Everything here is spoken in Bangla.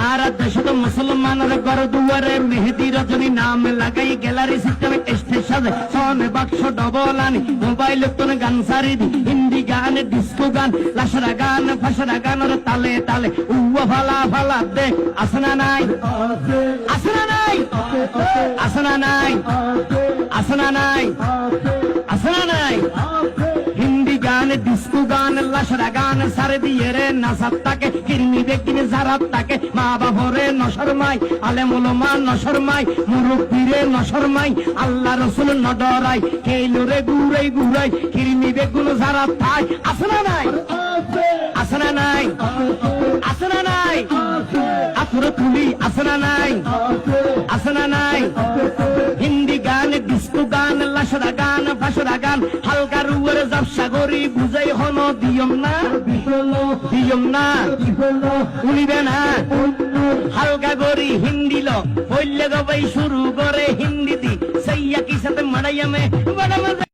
সারা দেশে তো মুসলমানের ঘর দুয়ারে মেহেদি রজনী নাম লাগাই গ্যালারি সিস্টেমে স্টেজ সাজে সনে বাক্স ডবল আনি মোবাইল তোর গান সারি দি হিন্দি গান ডিস্কো গান লাশরা গান ফাশরা গানের তালে তালে উয়া ফালা ফালা দে আসনা নাই আসনা নাই আসনা নাই আসনা নাই আসনা নাই হিন্দি গান ডিস্কো গান লাশরা গান সারে দিয়ে রে নাসাত্তাকে কিরমি বেকিনে জারাত্তাকে মা বাবরে নশরমাই আলেম উলামা নশরমাই মুরব্বিরে নশরমাই আল্লাহ রাসূল নডরাই কেইলরে গুরাই গুরাই কিরমি বেগুন জারাত্তাই আসনা নাই আসনা নাই আসনা নাই আতরে তুলি আসনা নাই আসনা নাই হিন্দি গান ডিস্কো গান লাশরা গান ফাশরা গান হালকা রুয়ের জাবসা গরি বুঝাই হন দিয়ম না উনিবে না হালকা গরি হিন্দি লো পইলে গবাই শুরু করে হিন্দি দি সাইয়া কি সাথে মারাইয়ামে বড় মজা